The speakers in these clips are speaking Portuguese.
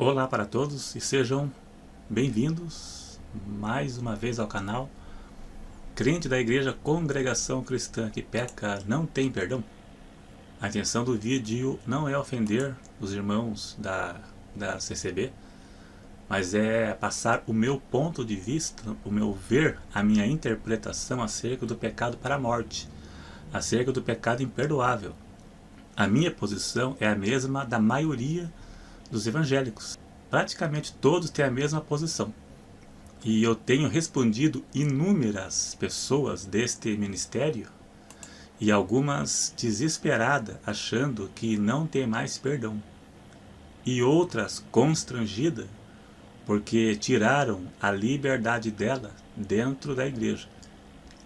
Olá para todos e sejam bem-vindos mais uma vez ao canal. Crente da Igreja Congregação Cristã que peca não tem perdão? A intenção do vídeo não é ofender os irmãos da CCB, mas é passar o meu ponto de vista, o meu ver, a minha interpretação acerca do pecado para a morte, acerca do pecado imperdoável. A minha posição é a mesma da maioria dos evangélicos. Praticamente todos têm a mesma posição. E eu tenho respondido inúmeras pessoas deste ministério, e algumas desesperadas, achando que não tem mais perdão. E outras constrangidas, porque tiraram a liberdade dela dentro da igreja.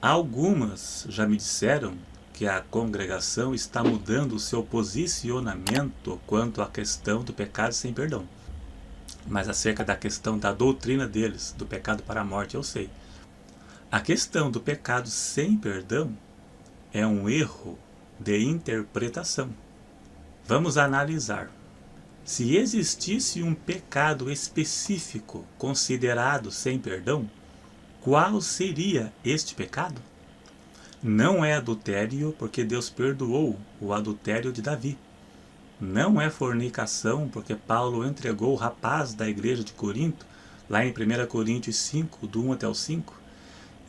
Algumas já me disseram que a congregação está mudando o seu posicionamento quanto à questão do pecado sem perdão. Mas acerca da questão da doutrina deles, do pecado para a morte, eu sei. A questão do pecado sem perdão é um erro de interpretação. Vamos analisar. Se existisse um pecado específico considerado sem perdão, qual seria este pecado? Não é adultério, porque Deus perdoou o adultério de Davi. Não é fornicação, porque Paulo entregou o rapaz da igreja de Corinto, lá em 1 Coríntios 5, do 1 até o 5.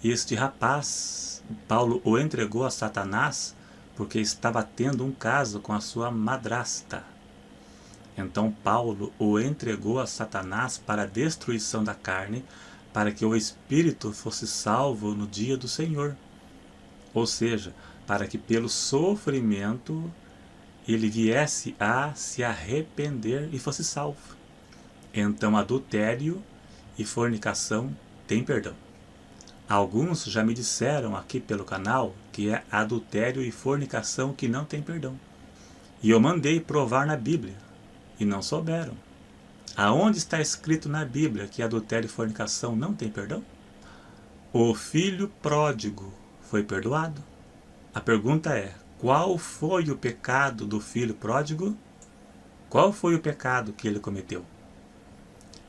Este rapaz, Paulo o entregou a Satanás, porque estava tendo um caso com a sua madrasta. Então Paulo o entregou a Satanás para a destruição da carne, para que o espírito fosse salvo no dia do Senhor. Ou seja, para que pelo sofrimento ele viesse a se arrepender e fosse salvo. Então adultério e fornicação têm perdão. Alguns já me disseram aqui pelo canal que é adultério e fornicação que não tem perdão. E eu mandei provar na Bíblia, e não souberam. Aonde está escrito na Bíblia que adultério e fornicação não tem perdão? O filho pródigo foi perdoado? A pergunta é, qual foi o pecado do filho pródigo? Qual foi o pecado que ele cometeu?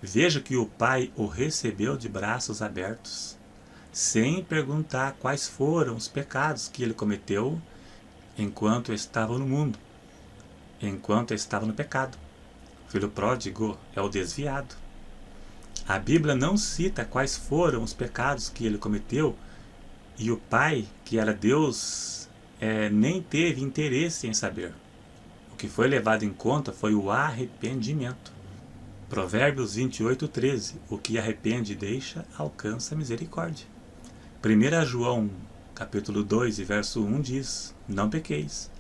Veja que o pai o recebeu de braços abertos, sem perguntar quais foram os pecados que ele cometeu enquanto estava no mundo, enquanto estava no pecado. O filho pródigo é o desviado. A Bíblia não cita quais foram os pecados que ele cometeu, e o pai, que era Deus, nem teve interesse em saber. O que foi levado em conta foi o arrependimento. Provérbios 28:13. O que arrepende e deixa, alcança misericórdia. 1 João, capítulo 2, verso 1 diz, não pequeis,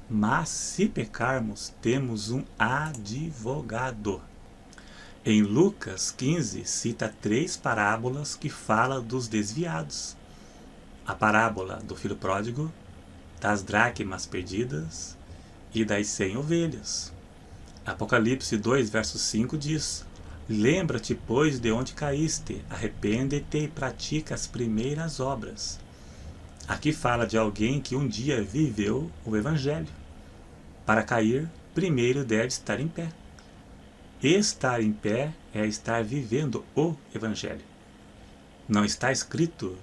mas se pecarmos, temos um advogado. Em Lucas 15, cita 3 parábolas que falam dos desviados. A parábola do filho pródigo, das dracmas perdidas e das 100 ovelhas. Apocalipse 2, verso 5 diz, lembra-te, pois, de onde caíste, arrepende-te e pratica as primeiras obras. Aqui fala de alguém que um dia viveu o Evangelho. Para cair, primeiro deve estar em pé. Estar em pé é estar vivendo o Evangelho. Não está escrito,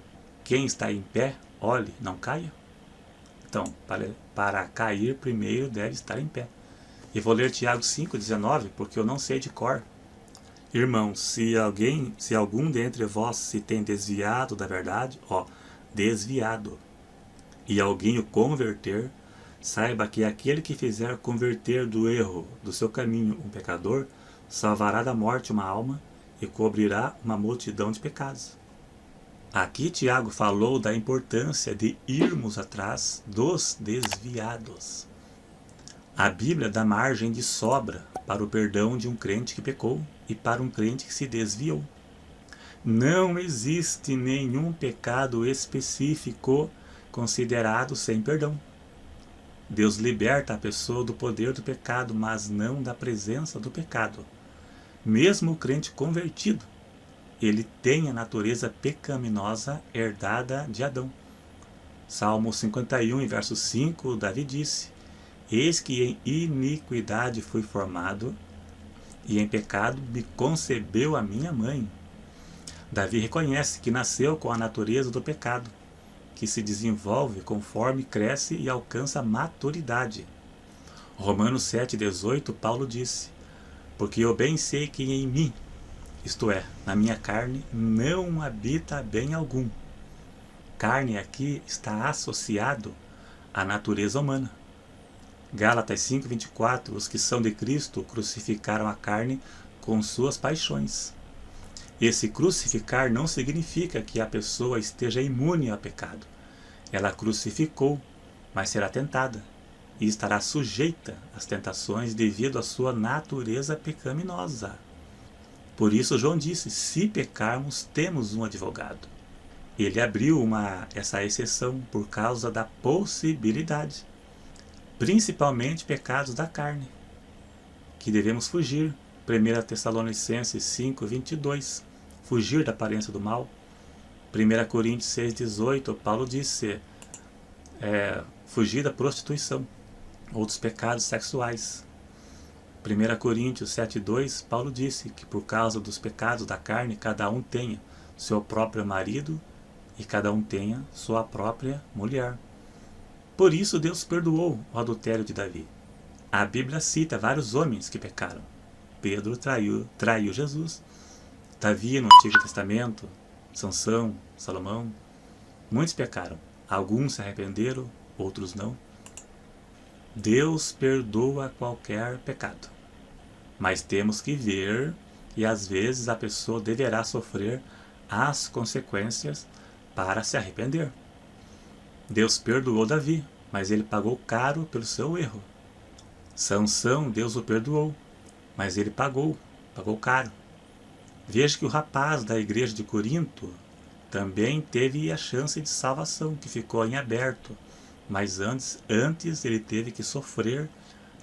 quem está em pé, olhe, não caia? Então, para cair, primeiro deve estar em pé. E vou ler Tiago 5,19, porque eu não sei de cor. Irmãos, se algum dentre vós se tem desviado da verdade, desviado, e alguém o converter, saiba que aquele que fizer converter do erro do seu caminho um pecador, salvará da morte uma alma e cobrirá uma multidão de pecados. Aqui Tiago falou da importância de irmos atrás dos desviados. A Bíblia dá margem de sobra para o perdão de um crente que pecou e para um crente que se desviou. Não existe nenhum pecado específico considerado sem perdão. Deus liberta a pessoa do poder do pecado, mas não da presença do pecado. Mesmo o crente convertido, ele tem a natureza pecaminosa herdada de Adão. Salmo 51, verso 5, Davi disse, eis que em iniquidade fui formado, e em pecado me concebeu a minha mãe. Davi reconhece que nasceu com a natureza do pecado, que se desenvolve conforme cresce e alcança maturidade. Romanos 7,18, Paulo disse: porque eu bem sei que em mim, isto é, na minha carne, não habita bem algum. Carne aqui está associado à natureza humana. Gálatas 5,24, os que são de Cristo crucificaram a carne com suas paixões. Esse crucificar não significa que a pessoa esteja imune ao pecado. Ela crucificou, mas será tentada, e estará sujeita às tentações devido à sua natureza pecaminosa. Por isso João disse: se pecarmos, temos um advogado. Ele abriu essa exceção por causa da possibilidade, principalmente pecados da carne, que devemos fugir. 1 Tessalonicenses 5,22, fugir da aparência do mal. 1 Coríntios 6,18, Paulo disse, fugir da prostituição, outros pecados sexuais. 1 Coríntios 7,2, Paulo disse que por causa dos pecados da carne, cada um tenha seu próprio marido e cada um tenha sua própria mulher. Por isso Deus perdoou o adultério de Davi. A Bíblia cita vários homens que pecaram. Pedro traiu Jesus. Davi no Antigo Testamento, Sansão, Salomão, muitos pecaram. Alguns se arrependeram, outros não. Deus perdoa qualquer pecado, mas temos que ver que às vezes a pessoa deverá sofrer as consequências para se arrepender. Deus perdoou Davi, mas ele pagou caro pelo seu erro. Sansão, Deus o perdoou, mas ele pagou caro. Veja que o rapaz da igreja de Corinto também teve a chance de salvação, que ficou em aberto, mas antes ele teve que sofrer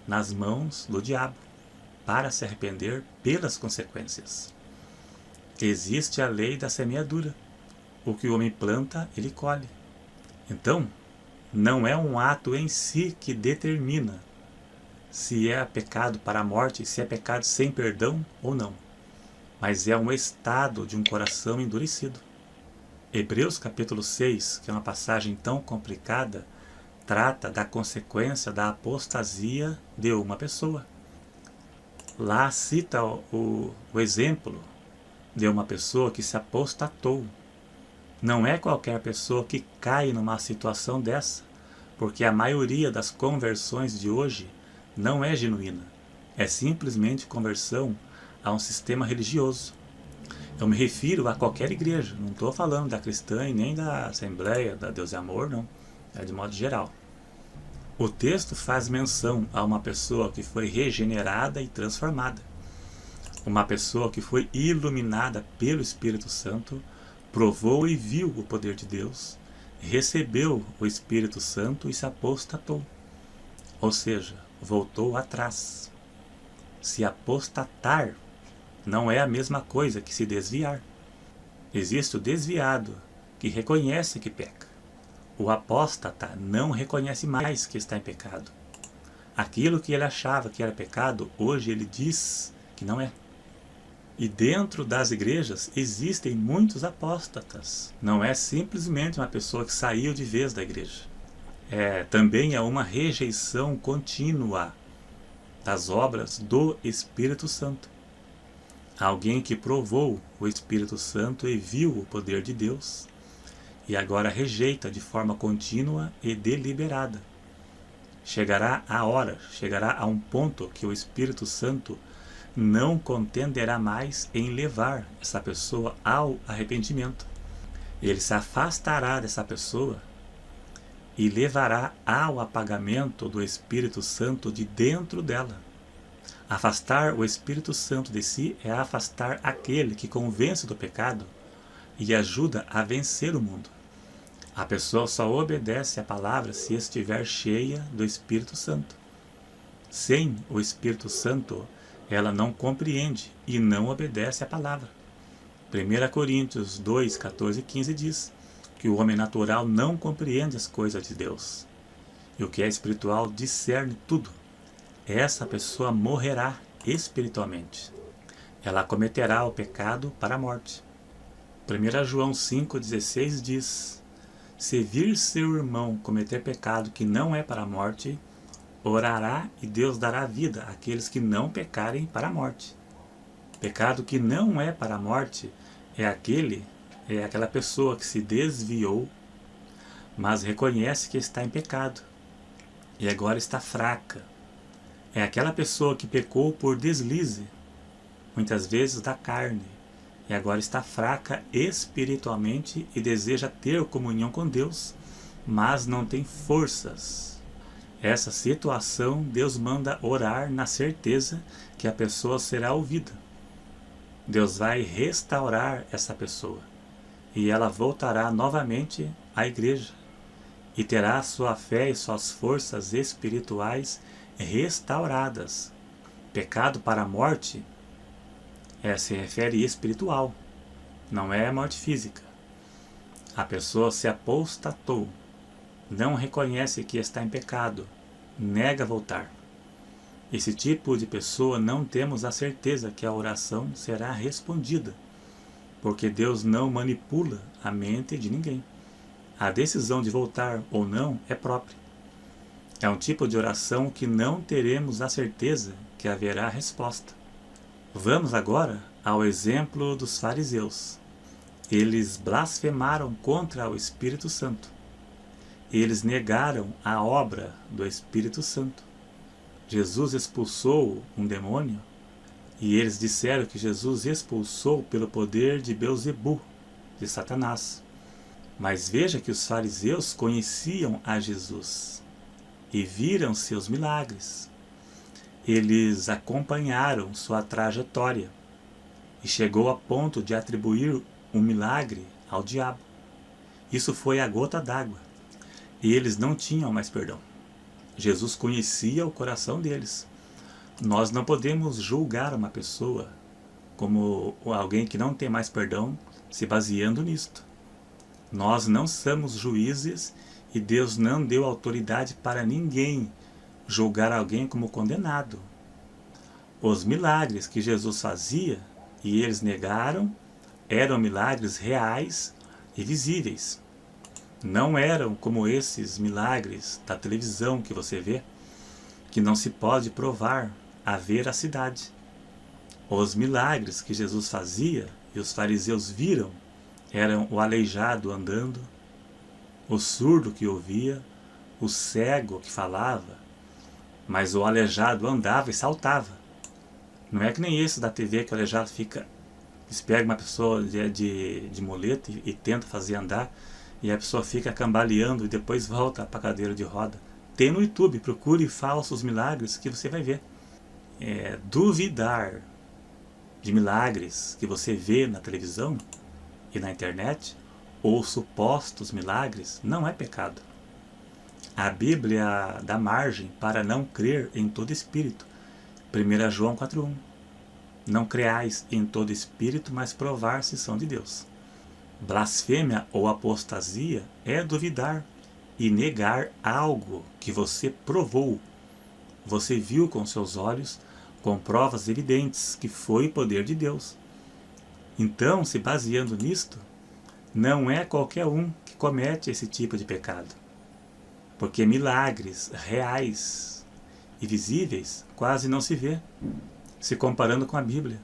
nas mãos do diabo para se arrepender pelas consequências. Existe a lei da semeadura. O que o homem planta, ele colhe. Então, não é um ato em si que determina se é pecado para a morte, se é pecado sem perdão ou não, mas é um estado de um coração endurecido. Hebreus capítulo 6, que é uma passagem tão complicada, trata da consequência da apostasia de uma pessoa. Lá cita o exemplo de uma pessoa que se apostatou. Não é qualquer pessoa que cai numa situação dessa, porque a maioria das conversões de hoje não é genuína. É simplesmente conversão a um sistema religioso. Eu me refiro a qualquer igreja, não estou falando da cristã e nem da Assembleia, da Deus e Amor, não. É de modo geral. O texto faz menção a uma pessoa que foi regenerada e transformada. Uma pessoa que foi iluminada pelo Espírito Santo, provou e viu o poder de Deus, recebeu o Espírito Santo e se apostatou. Ou seja, voltou atrás. Se apostatar não é a mesma coisa que se desviar. Existe o desviado, que reconhece que peca. O apóstata não reconhece mais que está em pecado. Aquilo que ele achava que era pecado, hoje ele diz que não é. E dentro das igrejas existem muitos apóstatas. Não é simplesmente uma pessoa que saiu de vez da igreja. Também é uma rejeição contínua das obras do Espírito Santo. Alguém que provou o Espírito Santo e viu o poder de Deus, e agora rejeita de forma contínua e deliberada. Chegará a um ponto que o Espírito Santo não contenderá mais em levar essa pessoa ao arrependimento. Ele se afastará dessa pessoa e levará ao apagamento do Espírito Santo de dentro dela. Afastar o Espírito Santo de si é afastar aquele que convence do pecado e ajuda a vencer o mundo. A pessoa só obedece à palavra se estiver cheia do Espírito Santo. Sem o Espírito Santo, ela não compreende e não obedece à palavra. 1 Coríntios 2, 14 e 15 diz que o homem natural não compreende as coisas de Deus, e o que é espiritual discerne tudo. Essa pessoa morrerá espiritualmente. Ela cometerá o pecado para a morte. 1 João 5,16 diz: se vir seu irmão cometer pecado que não é para a morte, orará e Deus dará vida àqueles que não pecarem para a morte. Pecado que não é para a morte é aquela pessoa que se desviou, mas reconhece que está em pecado e agora está fraca. É aquela pessoa que pecou por deslize, muitas vezes da carne, e agora está fraca espiritualmente e deseja ter comunhão com Deus, mas não tem forças. Essa situação Deus manda orar na certeza que a pessoa será ouvida. Deus vai restaurar essa pessoa e ela voltará novamente à igreja e terá sua fé e suas forças espirituais restauradas. Pecado para a morte se refere espiritual, não é a morte física. A pessoa se apostatou, não reconhece que está em pecado, nega voltar. Esse tipo de pessoa não temos a certeza que a oração será respondida, porque Deus não manipula a mente de ninguém. A decisão de voltar ou não é própria. É um tipo de oração que não teremos a certeza que haverá resposta. Vamos agora ao exemplo dos fariseus. Eles blasfemaram contra o Espírito Santo. Eles negaram a obra do Espírito Santo. Jesus expulsou um demônio e eles disseram que Jesus expulsou pelo poder de Belzebu, de Satanás. Mas veja que os fariseus conheciam a Jesus e viram seus milagres. Eles acompanharam sua trajetória e chegou a ponto de atribuir um milagre ao diabo. Isso foi a gota d'água. E eles não tinham mais perdão. Jesus conhecia o coração deles. Nós não podemos julgar uma pessoa como alguém que não tem mais perdão se baseando nisto. Nós não somos juízes e Deus não deu autoridade para ninguém julgar alguém como condenado. Os milagres que Jesus fazia e eles negaram eram milagres reais e visíveis. Não eram como esses milagres da televisão que você vê, que não se pode provar a veracidade. Os milagres que Jesus fazia e os fariseus viram eram o aleijado andando, o surdo que ouvia, o cego que falava, mas o aleijado andava e saltava. Não é que nem esse da TV que o aleijado fica, pega uma pessoa de muleta e tenta fazer andar, e a pessoa fica cambaleando e depois volta para a cadeira de roda. Tem no YouTube, procure falsos milagres que você vai ver. Duvidar de milagres que você vê na televisão e na internet, ou supostos milagres, não é pecado. A Bíblia dá margem para não crer em todo espírito. 1 João 4,1. Não creais em todo espírito, mas provar se são de Deus. Blasfêmia ou apostasia é duvidar e negar algo que você provou. Você viu com seus olhos, com provas evidentes, que foi o poder de Deus. Então, se baseando nisto, não é qualquer um que comete esse tipo de pecado. Porque milagres reais e visíveis quase não se vê, se comparando com a Bíblia.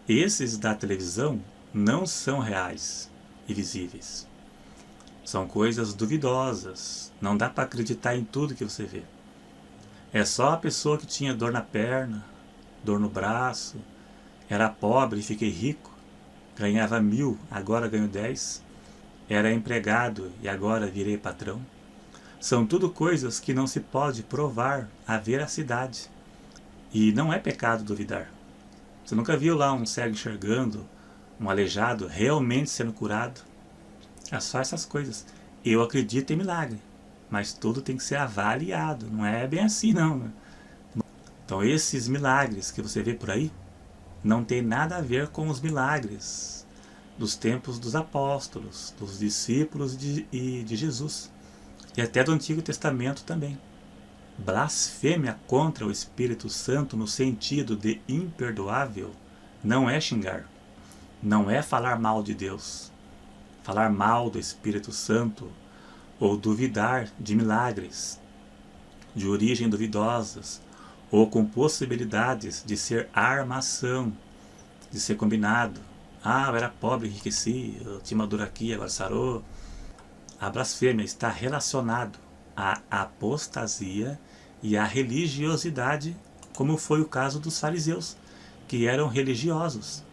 Esses da televisão não são reais e visíveis. São coisas duvidosas, não dá para acreditar em tudo que você vê. É só a pessoa que tinha dor na perna, dor no braço, era pobre e fiquei rico, ganhava 1.000, agora ganho 10, era empregado e agora virei patrão. São tudo coisas que não se pode provar a veracidade. E não é pecado duvidar. Você nunca viu lá um cego enxergando, um aleijado realmente sendo curado? É só essas coisas. Eu acredito em milagre, mas tudo tem que ser avaliado. Não é bem assim não, né? Então esses milagres que você vê por aí não tem nada a ver com os milagres dos tempos dos apóstolos, dos discípulos de Jesus. E até do Antigo Testamento também. Blasfêmia contra o Espírito Santo no sentido de imperdoável não é xingar, não é falar mal de Deus, falar mal do Espírito Santo ou duvidar de milagres de origem duvidosas ou com possibilidades de ser armação, de ser combinado. Ah, eu era pobre, enriqueci, eu tinha uma dor aqui, agora sarou. A blasfêmia está relacionado à apostasia e à religiosidade, como foi o caso dos fariseus, que eram religiosos.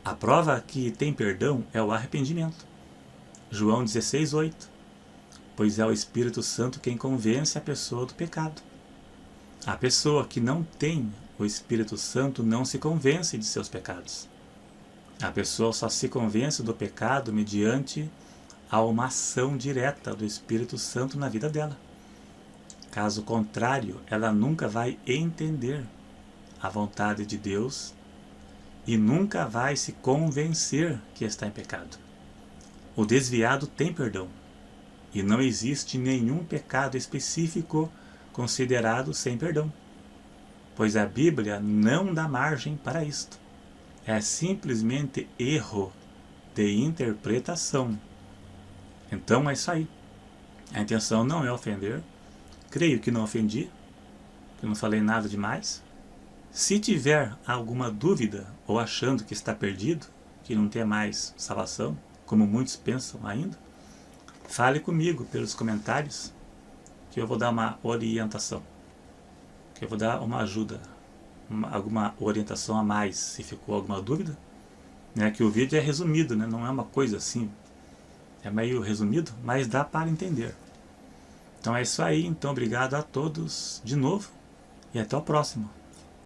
A prova que tem perdão é o arrependimento. João 16:8. Pois é o Espírito Santo quem convence a pessoa do pecado. A pessoa que não tem o Espírito Santo não se convence de seus pecados. A pessoa só se convence do pecado mediante a uma ação direta do Espírito Santo na vida dela. Caso contrário, ela nunca vai entender a vontade de Deus e nunca vai se convencer que está em pecado. O desviado tem perdão e não existe nenhum pecado específico considerado sem perdão, pois a Bíblia não dá margem para isto. É simplesmente erro de interpretação. Então é isso aí. A intenção não é ofender. Creio que não ofendi, que não falei nada demais. Se tiver alguma dúvida ou achando que está perdido, que não tem mais salvação, como muitos pensam ainda, fale comigo pelos comentários, que eu vou dar uma orientação, que eu vou dar uma ajuda, alguma orientação a mais, se ficou alguma dúvida. Que o vídeo é resumido, não é uma coisa assim, é meio resumido, mas dá para entender. Então é isso aí, então obrigado a todos de novo e até o próximo.